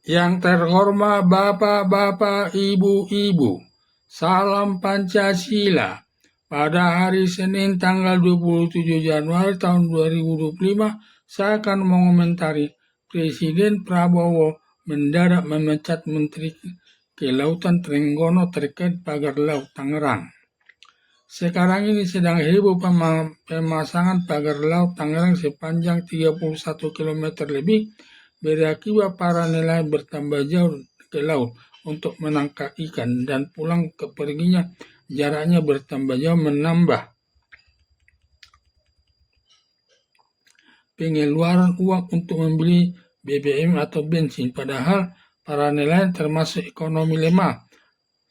Yang terhormat Bapak-Bapak, Ibu-Ibu, salam Pancasila. Pada hari Senin tanggal 27 Januari tahun 2025, saya akan mengomentari Presiden Prabowo mendadak memecat Menteri Kelautan Trenggono terkait pagar laut Tangerang. Sekarang ini sedang heboh pemasangan pagar laut Tangerang sepanjang 31 km lebih berakibat para nelayan bertambah jauh ke laut untuk menangkap ikan dan pulang ke perginya jaraknya bertambah jauh menambah pengeluaran uang untuk membeli BBM atau bensin. Padahal para nelayan termasuk ekonomi lemah.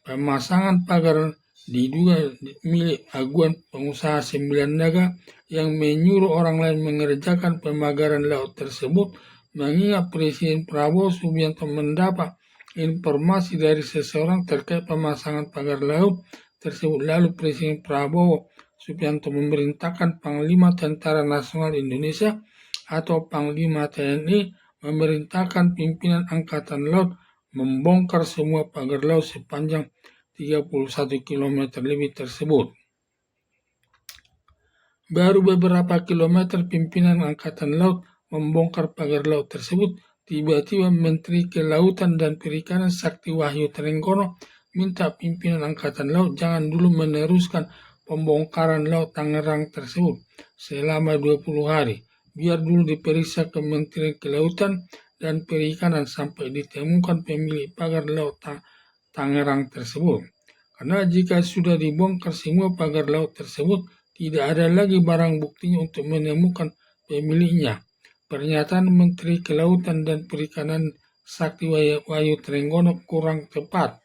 Pemasangan pagar diduga milik aguan pengusaha 9 Naga yang menyuruh orang lain mengerjakan pemagaran laut tersebut, mengingat Presiden Prabowo Subianto mendapat informasi dari seseorang terkait pemasangan pagar laut tersebut. Lalu Presiden Prabowo Subianto memerintahkan Panglima Tentara Nasional Indonesia atau Panglima TNI memerintahkan pimpinan Angkatan Laut membongkar semua pagar laut sepanjang 31 km lebih tersebut. Baru beberapa kilometer pimpinan Angkatan Laut membongkar pagar laut tersebut, tiba-tiba Menteri Kelautan dan Perikanan Sakti Wahyu Trenggono minta pimpinan Angkatan Laut jangan dulu meneruskan pembongkaran laut Tangerang tersebut selama 20 hari. Biar dulu diperiksa ke Menteri Kelautan dan Perikanan sampai ditemukan pemilik pagar laut Tangerang tersebut. Karena jika sudah dibongkar semua pagar laut tersebut, tidak ada lagi barang buktinya untuk menemukan pemiliknya. Pernyataan Menteri Kelautan dan Perikanan Sakti Wahyu Trenggono kurang tepat.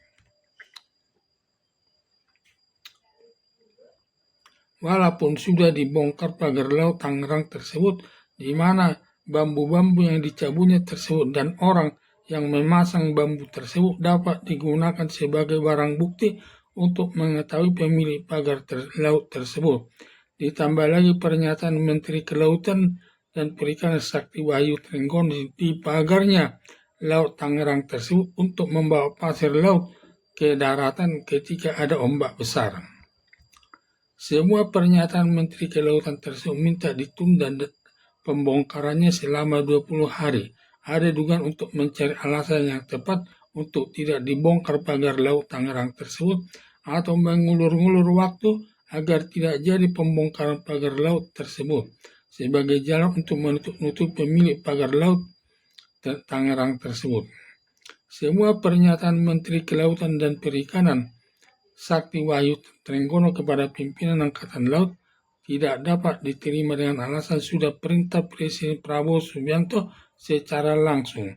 Walaupun sudah dibongkar pagar laut Tangerang tersebut, di mana bambu-bambu yang dicabutnya tersebut dan orang yang memasang bambu tersebut dapat digunakan sebagai barang bukti untuk mengetahui pemilik pagar laut tersebut. Ditambah lagi pernyataan Menteri Kelautan dan Perikanan Sakti Wahyu Trenggono di pagarnya laut Tangerang tersebut untuk membawa pasir laut ke daratan ketika ada ombak besar. Semua pernyataan Menteri Kelautan tersebut minta ditunda pembongkarannya selama 20 hari. Ada dugaan untuk mencari alasan yang tepat untuk tidak dibongkar pagar laut Tangerang tersebut atau mengulur-ngulur waktu agar tidak jadi pembongkaran pagar laut tersebut sebagai jalan untuk menutup pemilik pagar laut Tangerang tersebut. Semua pernyataan Menteri Kelautan dan Perikanan Sakti Wahyu Trenggono kepada pimpinan Angkatan Laut tidak dapat diterima dengan alasan sudah perintah Presiden Prabowo Subianto secara langsung.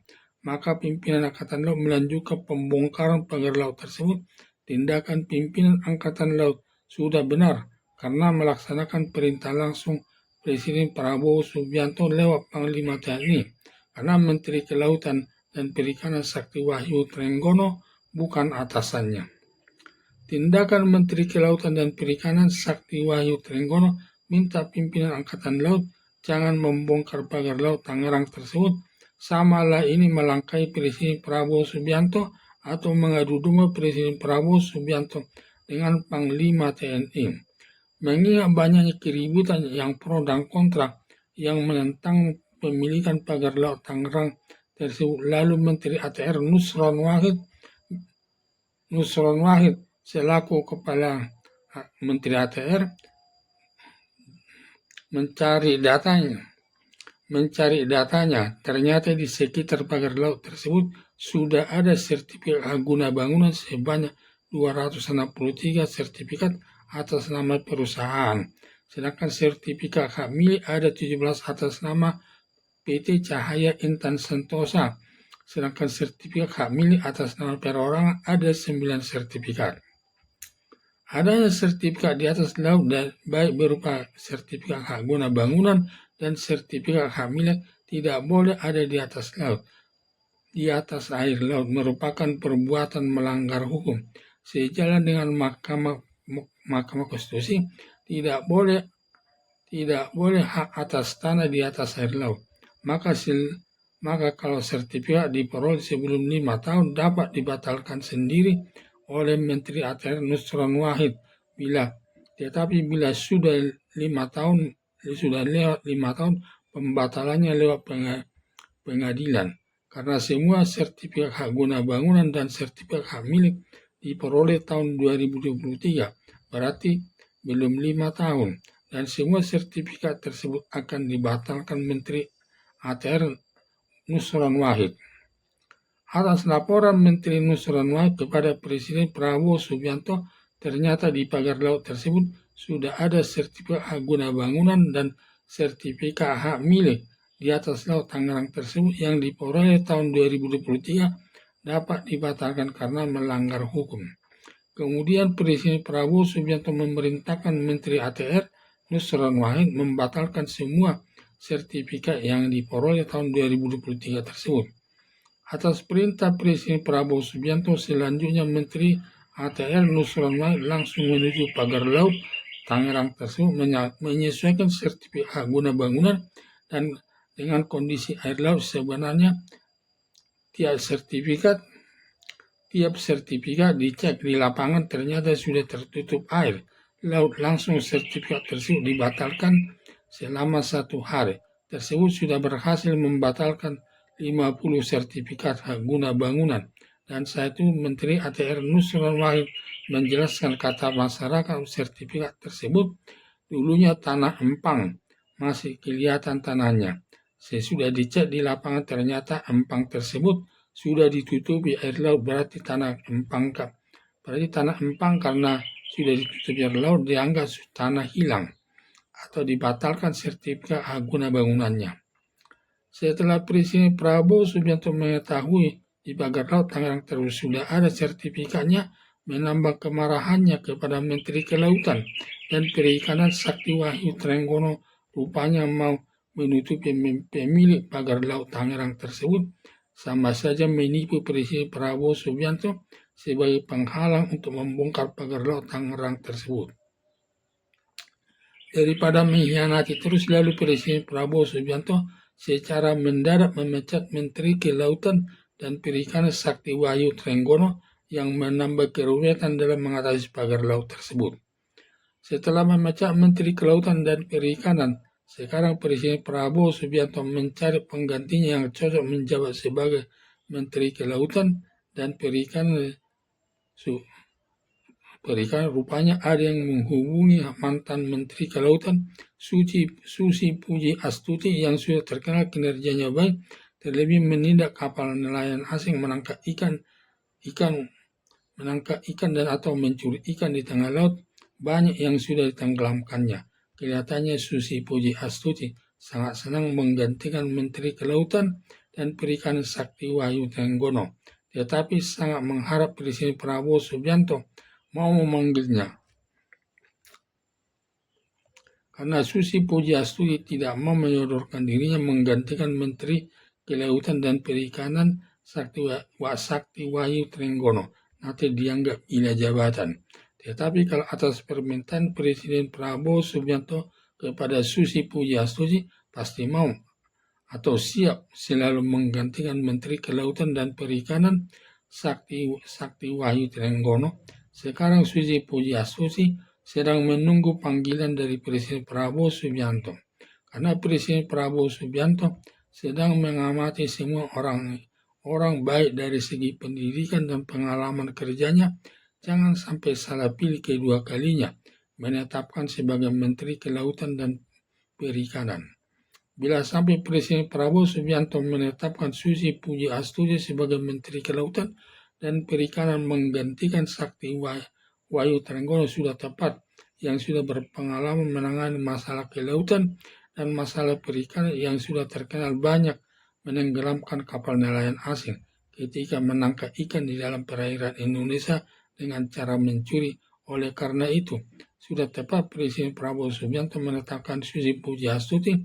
Maka pimpinan Angkatan Laut melanjutkan pembongkaran pagar laut tersebut. Tindakan pimpinan Angkatan Laut sudah benar karena melaksanakan perintah langsung Presiden Prabowo Subianto lewat Panglima TNI. Karena Menteri Kelautan dan Perikanan Sakti Wahyu Trenggono bukan atasannya. Tindakan Menteri Kelautan dan Perikanan Sakti Wahyu Trenggono minta pimpinan Angkatan Laut jangan membongkar pagar laut Tangerang tersebut, samalah ini melangkahi Presiden Prabowo Subianto atau mengadu domba Presiden Prabowo Subianto dengan Panglima TNI. Mengingat banyaknya keributan yang pro dan kontra yang menentang pemilikan pagar laut Tangerang tersebut, lalu Menteri ATR Nusron Wahid selaku Kepala Menteri ATR mencari datanya, ternyata di sekitar pagar laut tersebut sudah ada sertifikat hak guna bangunan sebanyak 263 sertifikat atas nama perusahaan, sedangkan sertifikat hak milik ada 17 atas nama PT Cahaya Intan Sentosa, sedangkan sertifikat hak milik atas nama perorangan ada 9 sertifikat. Adanya sertifikat di atas laut dan baik berupa sertifikat hak guna bangunan dan sertifikat hak milik tidak boleh ada di atas laut. Di atas air laut merupakan perbuatan melanggar hukum. Sejalan dengan Mahkamah Konstitusi, tidak boleh hak atas tanah di atas air laut. Maka kalau sertifikat diperoleh sebelum 5 tahun dapat dibatalkan sendiri oleh Menteri ATR Nusron Wahid. Tetapi bila sudah 5 tahun, sudah lewat 5 tahun, pembatalannya lewat pengadilan. Karena semua sertifikat hak guna bangunan dan sertifikat hak milik diperoleh tahun 2023, berarti belum 5 tahun. Dan semua sertifikat tersebut akan dibatalkan Menteri ATR Nusron Wahid. Atas laporan Menteri Nusron Wahid kepada Presiden Prabowo Subianto, ternyata di pagar laut tersebut sudah ada sertifikat hak guna bangunan dan sertifikat hak milik di atas laut Tangerang tersebut yang diperoleh tahun 2023 dapat dibatalkan karena melanggar hukum. Kemudian Presiden Prabowo Subianto memerintahkan Menteri ATR Nusron Wahid membatalkan semua sertifikat yang diperoleh tahun 2023 tersebut. Atas perintah Presiden Prabowo Subianto, selanjutnya Menteri ATR Nusron Wahid langsung menuju pagar laut Tangerang tersebut menyesuaikan sertifikat hak guna bangunan dan dengan kondisi air laut sebenarnya tiap sertifikat dicek di lapangan ternyata sudah tertutup air laut, langsung sertifikat tersebut dibatalkan selama 1 hari. Tersebut sudah berhasil membatalkan 50 sertifikat hak guna bangunan. Dan saat itu Menteri ATR Nusron Wahid menjelaskan kata masyarakat sertifikat tersebut dulunya tanah empang, masih kelihatan tanahnya. Sesudah dicek di lapangan ternyata empang tersebut sudah ditutupi air laut, berarti tanah empang. Berarti tanah empang karena sudah ditutupi air laut dianggap tanah hilang atau dibatalkan sertifikat hak guna bangunannya. Setelah Presiden Prabowo Subianto mengetahui di pagar laut Tangerang terus sudah ada sertifikatnya, menambah kemarahannya kepada Menteri Kelautan dan Perikanan Sakti Wahyu Trenggono, rupanya mau menutupi pemilik pagar laut Tangerang tersebut, sama saja menipu Presiden Prabowo Subianto sebagai penghalang untuk membongkar pagar laut Tangerang tersebut. Daripada mengkhianati terus, lalu Presiden Prabowo Subianto secara mendadak memecat Menteri Kelautan dan Perikanan Sakti Wahyu Trenggono yang menambah kerumitan dalam mengatasi pagar laut tersebut. Setelah memecat Menteri Kelautan dan Perikanan, sekarang Presiden Prabowo Subianto mencari penggantinya yang cocok menjabat sebagai Menteri Kelautan dan Perikanan. Rupanya ada yang menghubungi mantan Menteri Kelautan Susi Puji Astuti yang sudah terkenal kinerjanya baik, terlebih menindak kapal nelayan asing menangkap ikan dan atau mencuri ikan di tengah laut. Banyak yang sudah ditenggelamkannya. Kelihatannya Susi Puji Astuti sangat senang menggantikan Menteri Kelautan dan Perikanan Sakti Wahyu Trenggono, tetapi sangat mengharap Presiden Prabowo Subianto mau memanggilnya. Karena Susi Puji Astuti tidak mau menyodorkan dirinya menggantikan Menteri Kelautan dan Perikanan Sakti Wahyu Trenggono, nanti dianggap gila jabatan. Tetapi kalau atas permintaan Presiden Prabowo Subianto kepada Susi Puji Astuti pasti mau atau siap selalu menggantikan Menteri Kelautan dan Perikanan Sakti Wahyu Trenggono. Sekarang Susi Puji Astuti sedang menunggu panggilan dari Presiden Prabowo Subianto. Karena Presiden Prabowo Subianto sedang mengamati semua orang baik dari segi pendidikan dan pengalaman kerjanya, jangan sampai salah pilih kedua kalinya menetapkan sebagai Menteri Kelautan dan Perikanan. Bila sampai Presiden Prabowo Subianto menetapkan Susi Puji Astuti sebagai Menteri Kelautan dan Perikanan menggantikan Sakti Wahyu Trenggono sudah tepat, yang sudah berpengalaman menangani masalah kelautan dan masalah perikanan, yang sudah terkenal banyak menenggelamkan kapal nelayan asing ketika menangkap ikan di dalam perairan Indonesia dengan cara mencuri. Oleh karena itu, sudah tepat Presiden Prabowo Subianto menetapkan Susi Puji Astuti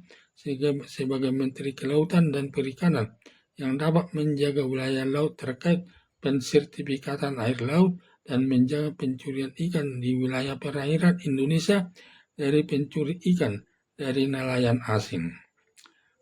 sebagai Menteri Kelautan dan Perikanan yang dapat menjaga wilayah laut terkait pensertifikatan air laut dan menjaga pencurian ikan di wilayah perairan Indonesia dari pencuri ikan dari nelayan asing.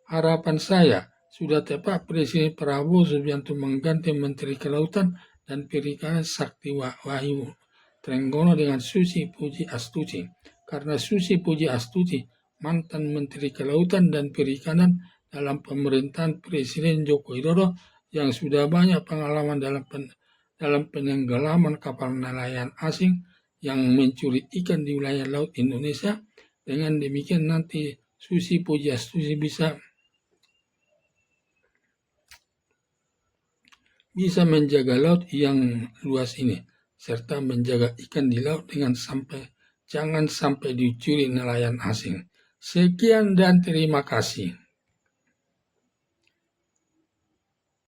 Harapan saya, sudah tepat Presiden Prabowo Subianto mengganti Menteri Kelautan dan Perikanan Sakti Wahyu Trenggono dengan Susi Puji Astuti. Karena Susi Puji Astuti mantan Menteri Kelautan dan Perikanan dalam pemerintahan Presiden Joko Widodo yang sudah banyak pengalaman dalam penenggelaman kapal nelayan asing yang mencuri ikan di wilayah laut Indonesia. Dengan demikian nanti Susi Puji Astuti bisa menjaga laut yang luas ini, serta menjaga ikan di laut dengan jangan sampai dicuri nelayan asing. Sekian dan terima kasih.